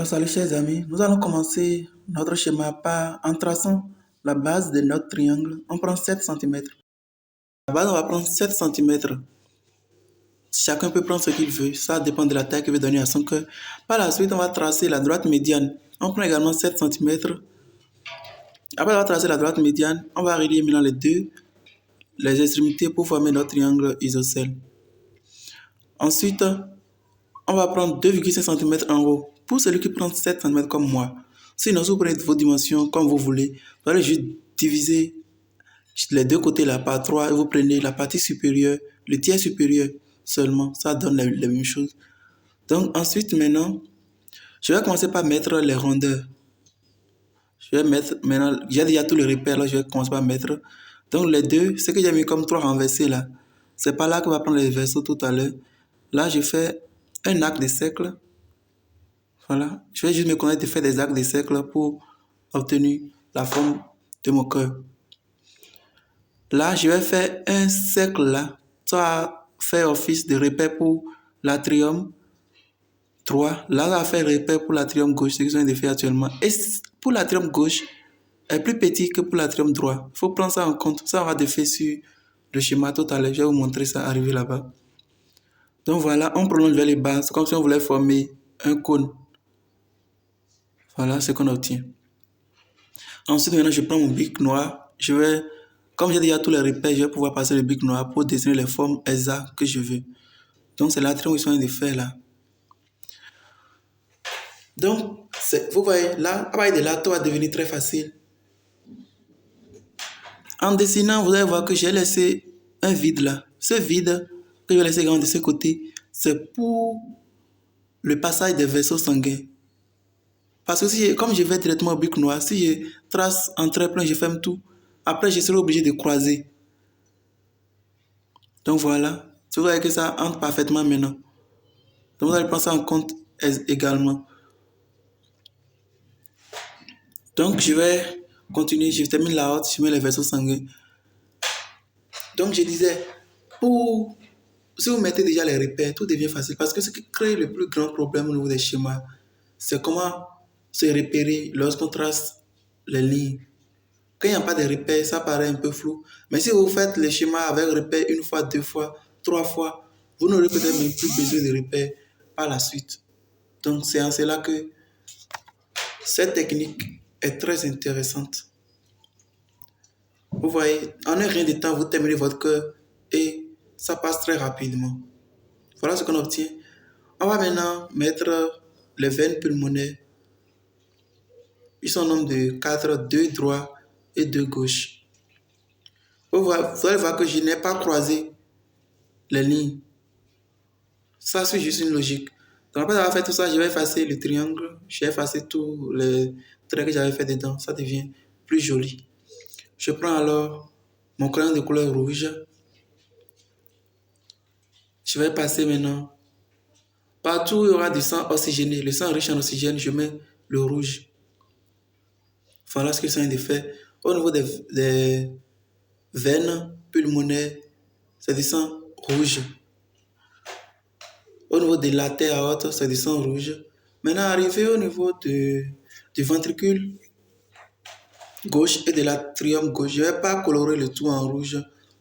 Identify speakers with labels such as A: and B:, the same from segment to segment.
A: Salut chers amis, nous allons commencer notre schéma en traçant la base de notre triangle. On prend 7 centimètres. La base, on va prendre 7 centimètres. Chacun peut prendre ce qu'il veut, ça dépend de la taille qu'il veut donner à son cœur. Par la suite, on va tracer la droite médiane. On prend également 7 centimètres. Après avoir tracé la droite médiane, on va relier maintenant les extrémités pour former notre triangle isocèle. Ensuite, on va prendre 2,5 cm en haut. Pour celui qui prend 7 cm comme moi. Sinon, si vous prenez vos dimensions comme vous voulez, vous allez juste diviser les deux côtés là par 3 et vous prenez la partie supérieure, le tiers supérieur seulement. Ça donne la même chose. Donc ensuite, maintenant, je vais commencer par mettre les rondeurs. Je vais mettre maintenant, j'ai déjà tous les repères là, je vais commencer par mettre. Donc les deux, ce que j'ai mis comme 3 renversés là, c'est pas là qu'on va prendre les versos tout à l'heure. Là, je fais un arc de cercle. Voilà. Je vais juste me connaître de faire des arcs de cercle pour obtenir la forme de mon cœur. Là, je vais faire un cercle là. Ça va faire office de repère pour l'atrium 3. Là, ça va faire repère pour l'atrium gauche, ce que je viens de faire actuellement. Et pour l'atrium gauche, est plus petit que pour l'atrium droit. Il faut prendre ça en compte. Ça, on va défaire sur le schéma tout à l'heure. Je vais vous montrer ça arriver là-bas. Donc voilà, on prolonge vers les bas. C'est comme si on voulait former un cône. Voilà ce qu'on obtient. Ensuite, maintenant, je prends mon bic noir. Comme j'ai déjà tous les repères, je vais pouvoir passer le bic noir pour dessiner les formes exactes que je veux. Donc, c'est l'atrium que je suis en train de faire là. Donc, vous voyez, là, à partir de là, tout va devenir très facile. En dessinant, vous allez voir que j'ai laissé un vide là. Ce vide que je vais laisser également de ce côté, c'est pour le passage des vaisseaux sanguins. Parce que comme je vais directement au bic noir, si je trace en trait plein, je ferme tout. Après, je serai obligé de croiser. Donc voilà. Vous voyez que ça entre parfaitement maintenant. Donc vous allez prendre ça en compte également. Donc je vais continuer. Je termine la haute, je mets les vaisseaux sanguins. Donc je disais, si vous mettez déjà les repères, tout devient facile. Parce que ce qui crée le plus grand problème au niveau des schémas, c'est comment se repérer lorsqu'on trace les lignes. Quand il n'y a pas de repères, ça paraît un peu flou. Mais si vous faites les schémas avec repères une fois, deux fois, trois fois, vous n'aurez peut-être même plus besoin de repères par la suite. Donc c'est en cela que cette technique est très intéressante. Vous voyez, en un rien de temps, vous terminez votre cœur et ça passe très rapidement. Voilà ce qu'on obtient. On va maintenant mettre les veines pulmonaires. Ils sont au nombre de 4, 2 droits et 2 gauches. Vous allez voir que je n'ai pas croisé les lignes. Ça, c'est juste une logique. Donc après avoir fait tout ça, je vais effacer le triangle. Je vais effacer tous les traits que j'avais fait dedans. Ça devient plus joli. Je prends alors mon crayon de couleur rouge. Je vais passer maintenant. Partout où il y aura du sang oxygéné, le sang riche en oxygène, je mets le rouge. Voilà ce que c'est de faire. Au niveau des veines pulmonaires, c'est du sang rouge. Au niveau de l'artère aorte, c'est du sang rouge. Maintenant, arrivé au niveau du ventricule gauche et de l'atrium gauche, je ne vais pas colorer le tout en rouge.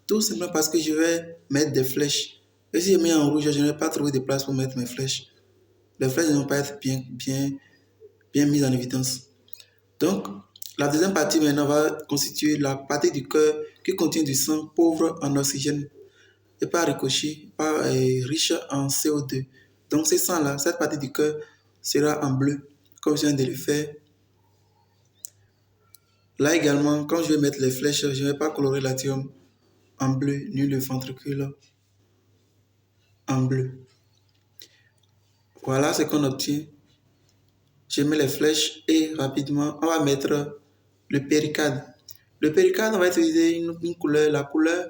A: Tout simplement parce que je vais mettre des flèches. Et si je mets en rouge, je ne vais pas trouver de place pour mettre mes flèches. Les flèches ne vont pas être bien mises en évidence. Donc, la deuxième partie maintenant va constituer la partie du cœur qui contient du sang pauvre en oxygène et pas ricochet, pas riche en CO2. Donc, ce sang-là, cette partie du cœur sera en bleu, comme je viens de le faire. Là également, quand je vais mettre les flèches, je ne vais pas colorer l'atrium en bleu, ni le ventricule en bleu. Voilà ce qu'on obtient. Je mets les flèches et rapidement, on va mettre le péricarde. Le péricarde, on va utiliser une couleur, la couleur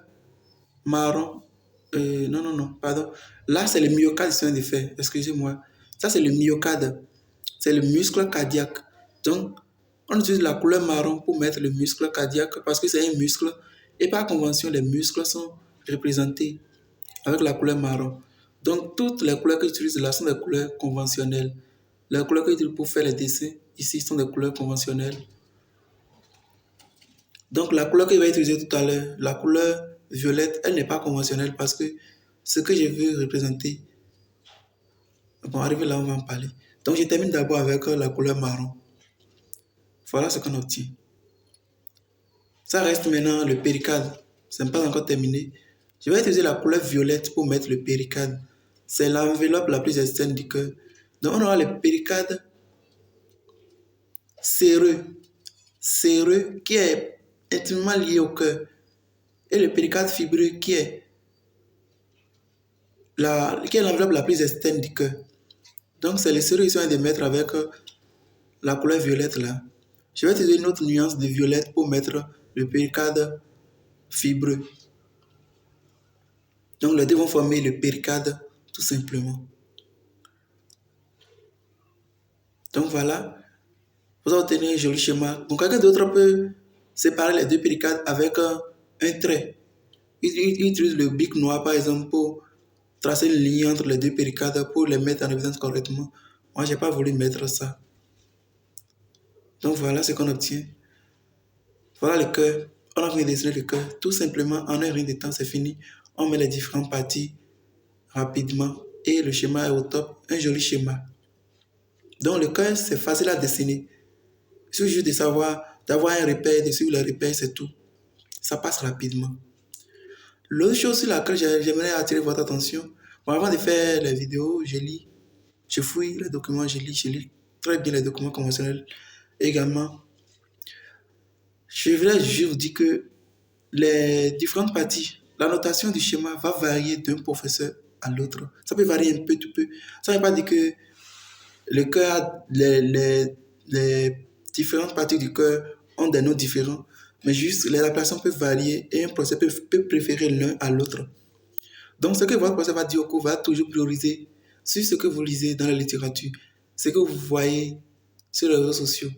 A: marron. Non, pardon. Là, c'est le myocarde que je viens de faire. Excusez-moi. Ça, c'est le myocarde. C'est le muscle cardiaque. Donc, on utilise la couleur marron pour mettre le muscle cardiaque parce que c'est un muscle. Et par convention, les muscles sont représentés avec la couleur marron. Donc, toutes les couleurs que j'utilise là sont des couleurs conventionnelles. Les couleurs que j'utilise pour faire les dessins, ici, sont des couleurs conventionnelles. Donc, la couleur que je vais utiliser tout à l'heure, la couleur violette, elle n'est pas conventionnelle parce que ce que je veux représenter, bon, arrivé là, on va en parler. Donc, je termine d'abord avec la couleur marron. Voilà ce qu'on obtient. Ça reste maintenant le péricade. Ce n'est pas encore terminé. Je vais utiliser la couleur violette pour mettre le péricade. C'est l'enveloppe la plus externe du cœur. Donc, on aura le péricade séreux, qui est intimement lié au cœur. Et le péricade fibreux qui est l'enveloppe la plus externe du cœur. Donc, c'est les séreux qui sont de mettre avec la couleur violette là. Je vais utiliser une autre nuance de violette pour mettre le péricade fibreux. Donc, les deux vont former le péricade tout simplement. Donc, voilà. Vous obtenez un joli schéma. Donc, quelqu'un d'autre peut séparer les deux péricades avec un trait. Il utilise le bic noir, par exemple, pour tracer une ligne entre les deux péricades pour les mettre en évidence correctement. Moi, je n'ai pas voulu mettre ça. Donc, voilà ce qu'on obtient. Voilà le cœur. On a fini de dessiner le cœur. Tout simplement, en un rien de temps, c'est fini. On met les différentes parties rapidement et le schéma est au top. Un joli schéma. Donc, le cœur, c'est facile à dessiner. Il suffit juste de savoir, d'avoir un repère, de suivre le repère, c'est tout. Ça passe rapidement. L'autre chose sur laquelle j'aimerais attirer votre attention, bon, avant de faire les vidéos, je lis, je fouille les documents, je lis très bien les documents conventionnels. Également, je voudrais juste vous dire que les différentes parties, la notation du schéma va varier d'un professeur à l'autre. Ça peut varier un peu, tout peu. Ça ne veut pas dire que le cœur, les différentes parties du cœur ont des noms différents, mais juste les appellations peuvent varier et un professeur peut préférer l'un à l'autre. Donc, ce que votre professeur va dire au cours va toujours prioriser sur ce que vous lisez dans la littérature, ce que vous voyez sur les réseaux sociaux.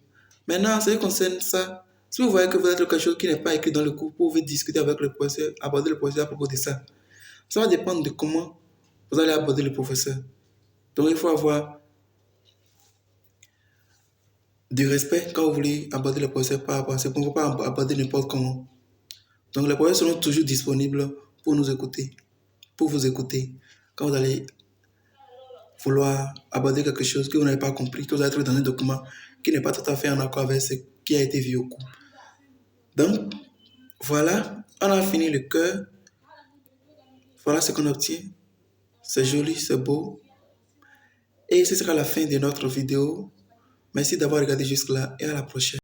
A: Maintenant, ce qui concerne ça, si vous voyez que vous êtes quelque chose qui n'est pas écrit dans le cours, vous pouvez discuter avec le professeur, aborder le professeur à propos de ça. Ça va dépendre de comment vous allez aborder le professeur. Donc, il faut avoir du respect quand vous voulez aborder le professeur par rapport à ça. On ne peut pas aborder n'importe comment. Donc, les professeurs seront toujours disponibles pour nous écouter, pour vous écouter. Quand vous allez vouloir aborder quelque chose que vous n'avez pas compris, que vous allez trouver dans un document qui n'est pas tout à fait en accord avec ce qui a été vu au cours. Donc, voilà, on a fini le cœur. Voilà ce qu'on obtient. C'est joli, c'est beau. Et ce sera la fin de notre vidéo. Merci d'avoir regardé jusque-là et à la prochaine.